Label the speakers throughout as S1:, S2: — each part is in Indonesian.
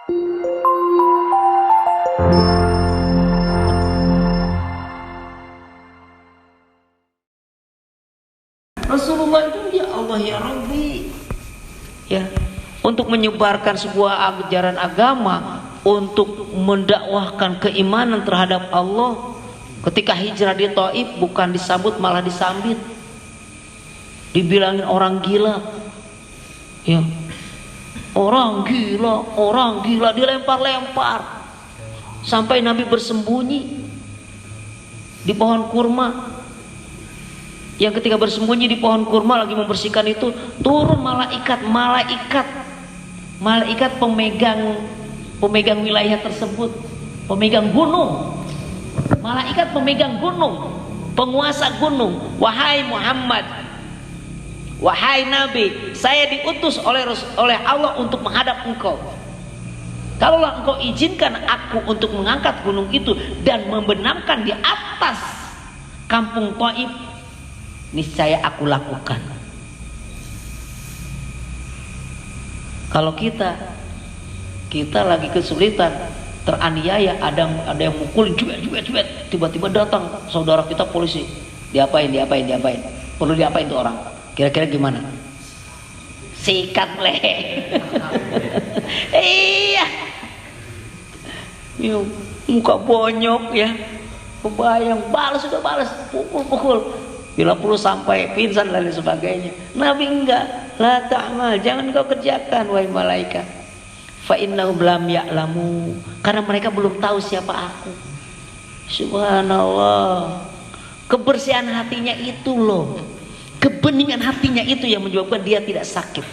S1: Rasulullah itu ya Allah ya Rabbi, ya, untuk menyebarkan sebuah ajaran agama, untuk mendakwahkan keimanan terhadap Allah. Ketika hijrah di Taif bukan disambut malah disambit, dibilangin orang gila, ya, orang gila, dilempar-lempar sampai Nabi bersembunyi di pohon kurma. Yang ketika bersembunyi di pohon kurma lagi membersihkan itu, turun malaikat pemegang wilayah tersebut, pemegang gunung, malaikat pemegang gunung, penguasa gunung. Wahai Muhammad, wahai Nabi, saya diutus oleh Allah untuk menghadap engkau. Kalaulah engkau izinkan aku untuk mengangkat gunung itu dan membenamkan di atas kampung Taif, niscaya aku lakukan. Kalau kita lagi kesulitan, teraniaya, ada yang mukulin, cuet, tiba-tiba datang saudara kita polisi, diapain, perlu diapain tuh orang, kira-kira gimana? Sikat leher. Iya, muka bonyok ya, kebayang, balas, pukul, bila perlu sampai pingsan dan lain sebagainya. Nabi enggak, la ta'mal, jangan kau kerjakan wahai malaikat. Fa innahum lam ya'lamu, karena mereka belum tahu siapa aku. Subhanallah. Kebersihan hatinya itu loh, kebeningan hatinya itu yang menyebabkan dia tidak sakit.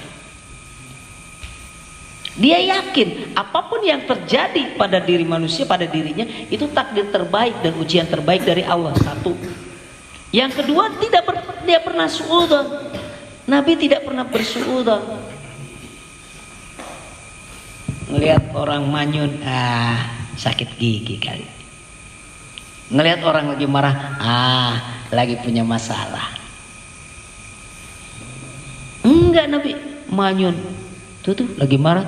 S1: Dia yakin apapun yang terjadi pada diri manusia, pada dirinya, itu takdir terbaik dan ujian terbaik dari Allah. Satu. Yang kedua, dia pernah suudzon. Nabi tidak pernah bersuudzon. Ngelihat orang manyun, sakit gigi kali. Ngelihat orang lagi marah, lagi punya masalah. Enggak, Nabi manyun. Tuh lagi marah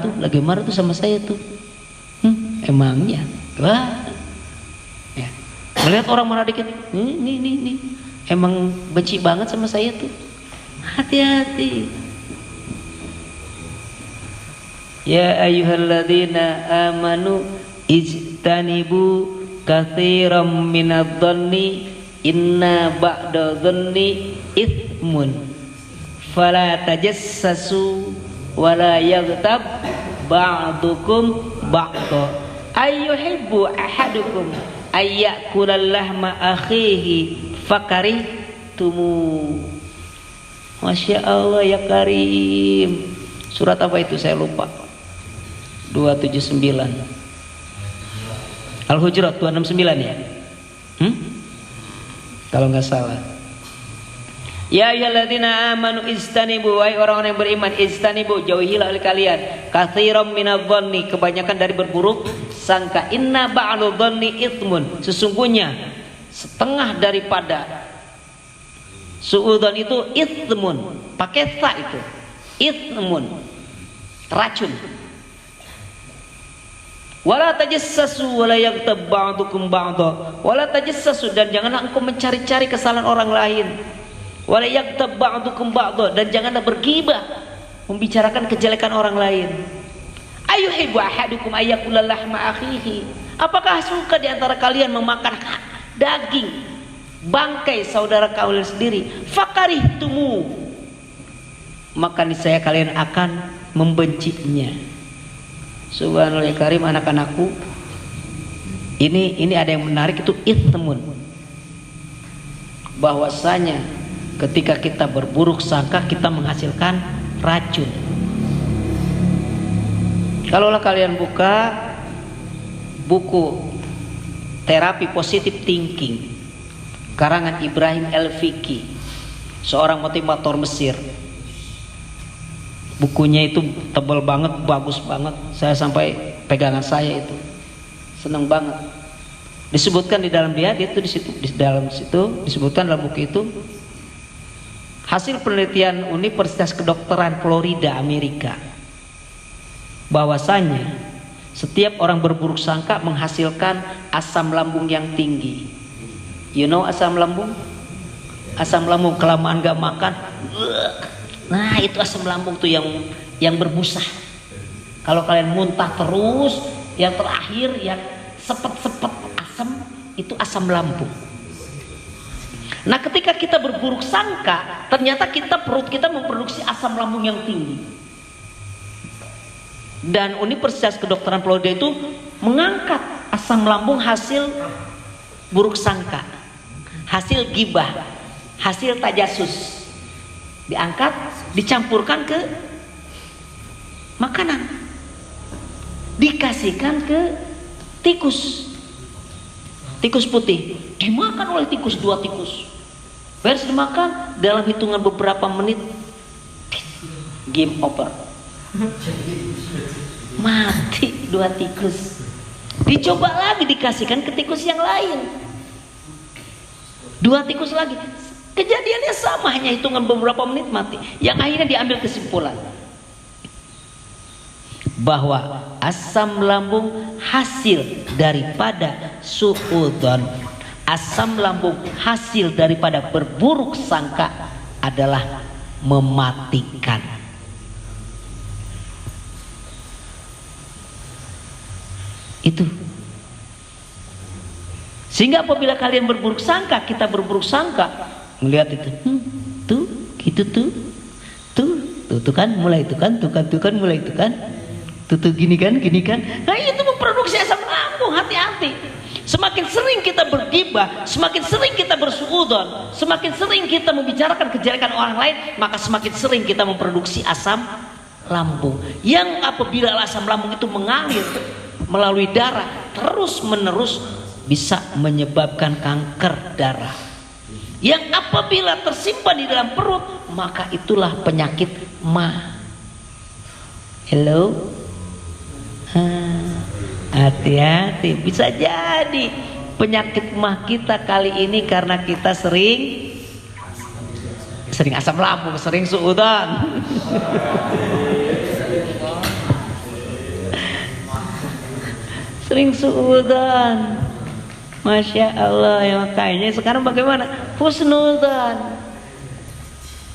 S1: tuh sama saya tuh. Emangnya. Wah. Ya. Ngelihat orang marah dikit, nih. Emang benci banget sama saya tuh. Hati-hati. Ya ayyuhalladzina amanu ijtanibu katsiran minadh-dhanni inna ba'dadh-dhanni itsmun fala tajassasu wala yaghtab ba'dukum ba'dha ayyuhibbu ahadukum ayyakula lahma akhihi fakarihtumu. Masya Allah ya Karim. Surat apa itu saya lupa. 279 Al-Hujurat 269 ya. Kalau nggak salah. Ya ayyuhalladzina amanu istanibu, wahai orang-orang yang beriman, istanibu, jauhilah oleh kalian katsiran minadh-dhanni, kebanyakan dari berburuk sangka, inna ba'dadh-dhanni itsmun, sesungguhnya setengah daripada suudzon itu itsmun, pakai ta itu, itsmun, racun. Wala tajassasu wala yaghtab ba'dukum ba'dha, wala tajassasu, dan janganlah engkau mencari-cari kesalahan orang lain. Wala yaghtab ba'dukum ba'dha, dan janganlah berghibah, membicarakan kejelekan orang lain. Ayuhibbu ahadukum ayyakula lahma akhihi, apakah suka di antara kalian memakan daging bangkai saudara kalian sendiri? Fakarihtumu, maka niscaya kalian akan membencinya. Subhanallah ya Karim, anak-anakku, ini ada yang menarik, itu itsmun, bahwasanya ketika kita berburuk sangka kita menghasilkan racun. Kalaulah kalian buka buku Terapi Positive Thinking karangan Ibrahim El-Fiqi, seorang motivator Mesir, bukunya itu tebal banget, bagus banget, saya sampai pegangan saya itu, seneng banget. Disebutkan di dalam dalam situ disebutkan dalam buku itu hasil penelitian Universitas Kedokteran Florida Amerika, bahwasanya Setiap orang berburuk sangka menghasilkan asam lambung yang tinggi. You know asam lambung? Asam lambung kelamaan gak makan. Nah itu asam lambung tuh yang berbusa. Kalau kalian muntah terus, yang terakhir yang sepet-sepet asam, itu asam lambung. Nah ketika kita berburuk sangka, ternyata perut kita memproduksi asam lambung yang tinggi. Dan Universitas Kedokteran Florida itu mengangkat asam lambung hasil buruk sangka, hasil gibah, hasil tajasus, diangkat, dicampurkan ke makanan, dikasihkan ke tikus putih, dimakan oleh tikus, 2 tikus, beres dimakan, dalam hitungan beberapa menit game over, mati 2 tikus. Dicoba lagi, dikasihkan ke tikus yang lain, 2 tikus lagi, kejadiannya sama, hanya hitungan beberapa menit mati. Yang akhirnya diambil kesimpulan bahwa asam lambung hasil daripada suudzon, asam lambung hasil daripada berburuk sangka adalah mematikan. Itu. Sehingga apabila kalian berburuk sangka, kita berburuk sangka, melihat itu, tuh, gitu tuh kan, mulai itu kan, tuh kan, mulai itu kan. Tuh gini kan. Nah itu memproduksi asam lambung, hati-hati. Semakin sering kita bergibah, semakin sering kita bersuudzon, semakin sering kita membicarakan kejelekan orang lain, maka semakin sering kita memproduksi asam lambung. Yang apabila asam lambung itu mengalir melalui darah terus menerus bisa menyebabkan kanker darah. Yang apabila tersimpan di dalam perut, maka itulah penyakit ma. Hello? Hati-hati, bisa jadi penyakit mah kita kali ini karena kita sering asam lambung, sering suudzon. Sering suudzon. Masya Allah, ya makanya sekarang bagaimana? Husnudzon.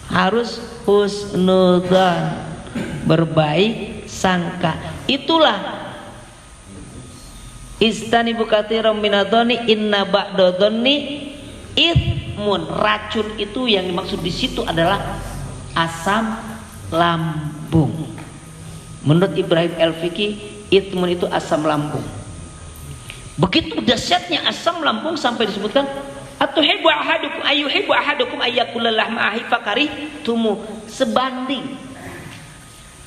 S1: Harus husnudzon, berbaik sangka. Itulah istanibu katsiran minadh-dhonni inna ba'dadh-dhonni itsmun. Racun itu yang dimaksud di situ adalah asam lambung. Menurut Ibrahim Al-Fiqi, itsmun itu asam lambung. Begitu dahsyatnya asam lambung sampai disebutkan atuhibbu ahadukum ayyuhibbu ahadukum ayyakula lahma ahi fakarihtumu. Sebanding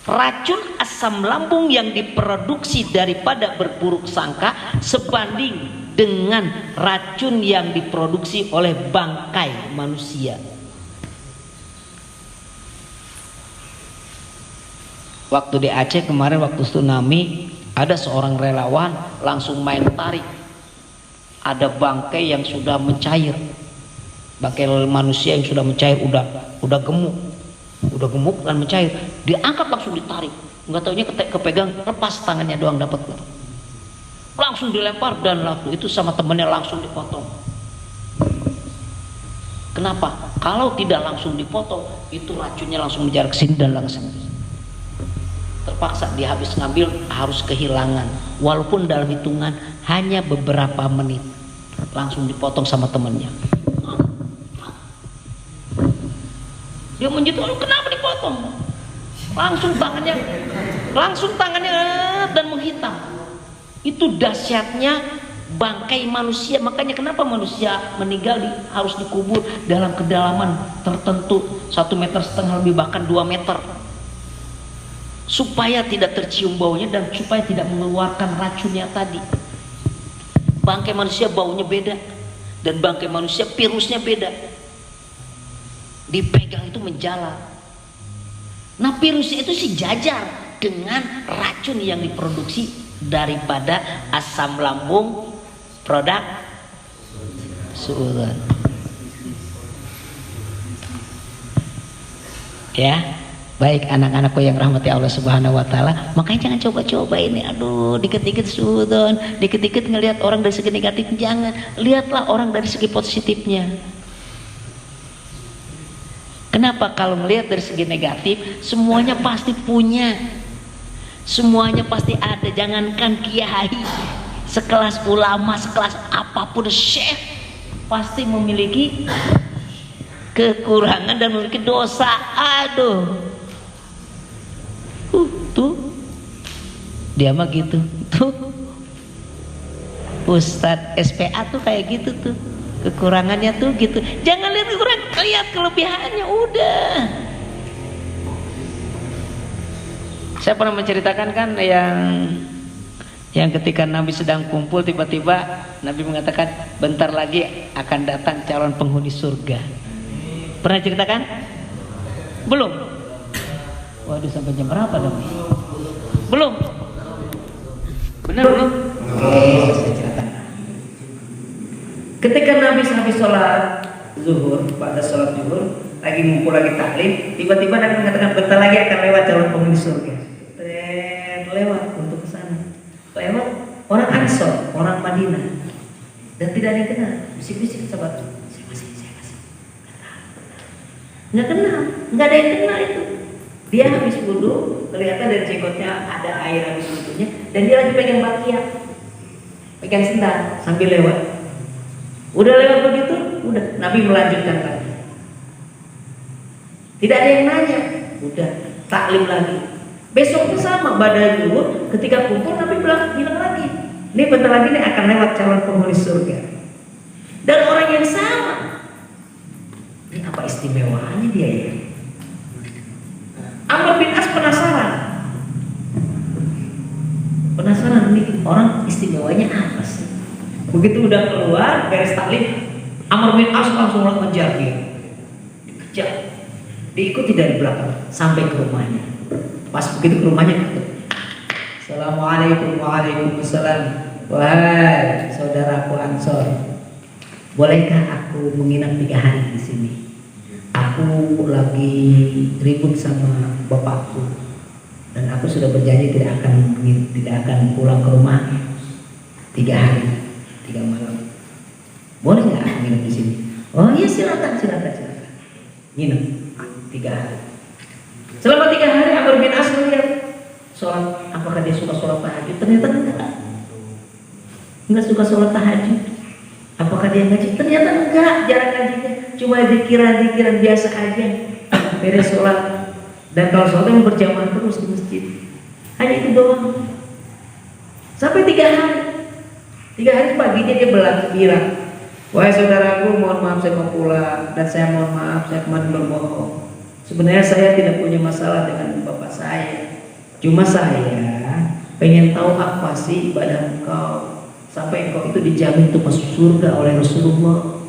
S1: racun asam lambung yang diproduksi daripada berburuk sangka sebanding dengan racun yang diproduksi oleh bangkai manusia. Waktu di Aceh kemarin, waktu tsunami, ada seorang relawan langsung main tarik. Ada bangkai yang sudah mencair, bangkai manusia yang sudah mencair, udah gemuk dan mencair, diangkat langsung ditarik, nggak taunya kepegang, lepas tangannya doang dapat, langsung dilempar dan waktu itu sama temennya langsung dipotong. Kenapa? Kalau tidak langsung dipotong, itu racunnya langsung menjalar ke sini dan langsung terpaksa dia habis ngambil, harus kehilangan, walaupun dalam hitungan hanya beberapa menit, langsung dipotong sama temennya. Dia menjitu, kenapa dipotong? Langsung tangannya dan menghitam. Itu dahsyatnya bangkai manusia. Makanya kenapa manusia meninggal harus dikubur dalam kedalaman tertentu 1,5 meter lebih, bahkan 2 meter, supaya tidak tercium baunya dan supaya tidak mengeluarkan racunnya tadi. Bangkai manusia baunya beda, dan bangkai manusia virusnya beda. Dipegang itu menjalar. Nah virusnya itu sejajar dengan racun yang diproduksi daripada asam lambung produk suudzon. Ya, Baik anak-anakku yang rahmati Allah Subhanahu wa taala, makanya jangan coba-coba ini. Aduh, dikit-dikit suudon, dikit-dikit ngelihat orang dari segi negatif, jangan. Lihatlah orang dari segi positifnya. Kenapa? Kalau melihat dari segi negatif, semuanya pasti punya. Semuanya pasti ada. Jangankan kiai, sekelas ulama, sekelas apapun syekh, pasti memiliki kekurangan dan memiliki dosa. Aduh. Tuh dia mah gitu tuh, Ustadz SPA tuh kayak gitu tuh, kekurangannya tuh gitu. Jangan lihat kekurangan, lihat kelebihannya udah. Saya pernah menceritakan kan yang ketika Nabi sedang kumpul, tiba-tiba Nabi mengatakan bentar lagi akan datang calon penghuni surga. Pernah ceritakan? Belum? Waduh, sampai jam berapa dong? Belum? Benar belum? Saya ceritakan. Ketika Nabi habis sholat zuhur, pada sholat zuhur, lagi ngumpul lagi taklim, tiba-tiba Nabi mengatakan bentar lagi akan lewat calon penghuni surga. Lewat untuk ke sana. Lewat orang Ansor, orang Madinah, dan tidak ada yang kenal. Bisik-bisik sahabat, saya masih. Nggak kenal, nggak ada yang kenal itu. Dia habis wudhu, kelihatan dari jenggotnya ada air habis wudhunya, dan dia lagi pegang bakiak, pegang sendal sambil lewat. Udah lewat begitu, udah Nabi melanjutkan lagi. Tidak ada yang nanya, udah taklim lagi. Besoknya sama, badai dulu, ketika kumpul Nabi bilang lagi, ini bentar lagi nih akan lewat calon penghuni surga. Dan orang yang sama, ini apa istimewanya dia ya? Amr bin As penasaran nih orang istimewanya apa sih? Begitu udah keluar beres taklim, Amr bin As langsung mengejar dia, dikejar, diikuti dari belakang sampai ke rumahnya. Pas begitu ke rumahnya, Assalamualaikum. Waalaikumsalam. Wahai saudaraku Ansor, bolehkah aku menginap 3 hari di sini? Aku lagi ribut sama bapakku dan aku sudah berjanji tidak akan pulang ke rumah 3 hari 3 malam. Boleh nggak aku nginep di sini? Oh iya, silakan. Nginep 3 hari. Selama 3 hari Amr bin As melihat sholat, apakah dia suka sholat tahajud? Ternyata enggak suka sholat tahajud. Apakah dia ngaji? Ternyata enggak, jarang ngajinya. Cuma zikiran biasa aja, beres sholat. Dan kalau sholat yang berjamaah terus di masjid, hanya itu doang. Sampai 3 hari. 3 hari paginya dia bilang, wahai saudaraku, mohon maaf saya mau pulang, dan saya mohon maaf saya kemarin berbohong. Sebenarnya saya tidak punya masalah dengan bapak saya. Cuma saya pengen tahu apa sih ibadah engkau sampai engkau itu dijamin untuk masuk surga oleh Rasulullah.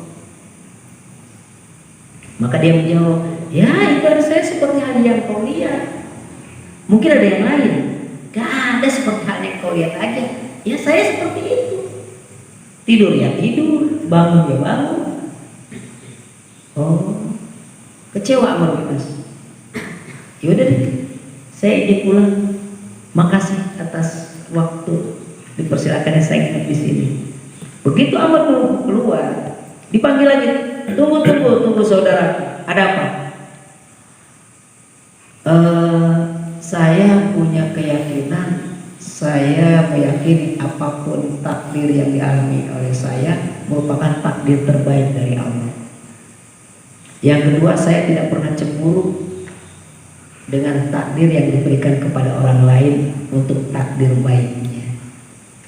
S1: Maka dia menjawab, ya ibadah saya seperti hal yang kau lihat. Mungkin ada yang lain. Gak ada seperti hal yang kau lihat aja. Ya saya seperti itu. Tidur ya tidur, bangun ya bangun. Oh, kecewa Amr bin As. Yaudah deh, saya izin pulang. Makasih atas waktu. Dipersilakan saya nginep di sini. Begitu Amr keluar, dipanggil lagi. Tunggu saudara. Ada apa? Saya punya keyakinan. Saya meyakini apapun takdir yang dialami oleh saya merupakan takdir terbaik dari Allah. Yang kedua, saya tidak pernah cemburu dengan takdir yang diberikan kepada orang lain untuk takdir baiknya.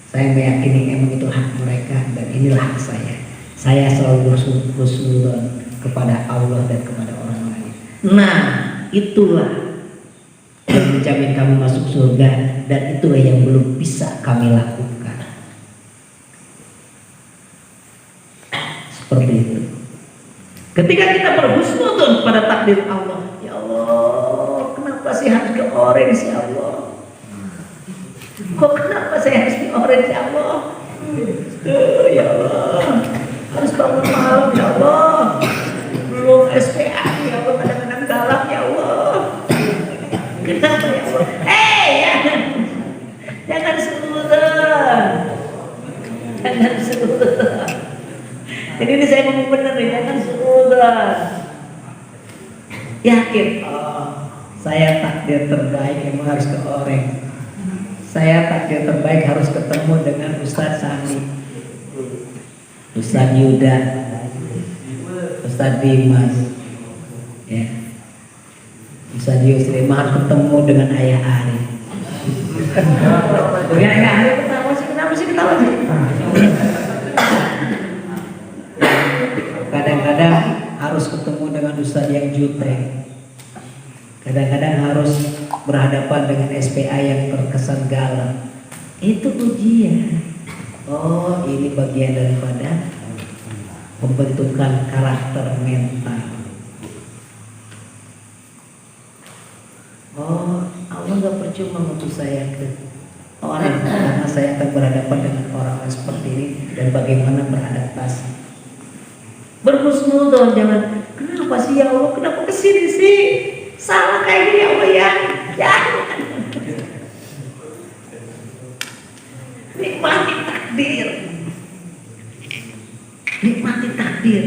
S1: Saya meyakini memang itu hak mereka dan inilah hak saya. Saya selalu bersyukur kepada Allah dan kepada orang lain. Nah, itulah yang menjamin kamu masuk surga, dan itulah yang belum bisa kami lakukan. Seperti itu. Ketika kita berhusnuzon pada takdir Allah, ya Allah, kenapa sih harus ke orange ya Allah? Kenapa saya harus ke orange ya Allah? Ya Allah, harus bangun malam ya Allah. Belum SPA ya Allah, kadang-kadang galak ya Allah. Ini saya mau bener nih, jangan sudah yakin. Oh, saya takdir terbaik emang harus ke Oreng. Saya takdir terbaik harus ketemu dengan Ustadz Sandi, Ustadz Yuda, Ustadz Dimas, ya. Ustadz Yusri harus ketemu dengan Ayah Ari. Dengan Ayah Ari kenapa sih ketawa sih? Kadang-kadang harus ketemu dengan Ustadz yang jutek. Kadang-kadang harus berhadapan dengan SPA yang terkesan galak. Itu ujian. Oh, ini bagian daripada pembentukan karakter mental. Oh, Allah gak percuma ngutus saya ke orang karena saya akan berhadapan dengan orang seperti ini dan bagaimana beradaptasi. Berhusnudon, jangan. Kenapa sih ya Allah? Kenapa kesini sih? Salah kayak gini ya Allah ya. Jangan. Nikmati takdir. Nikmati takdir.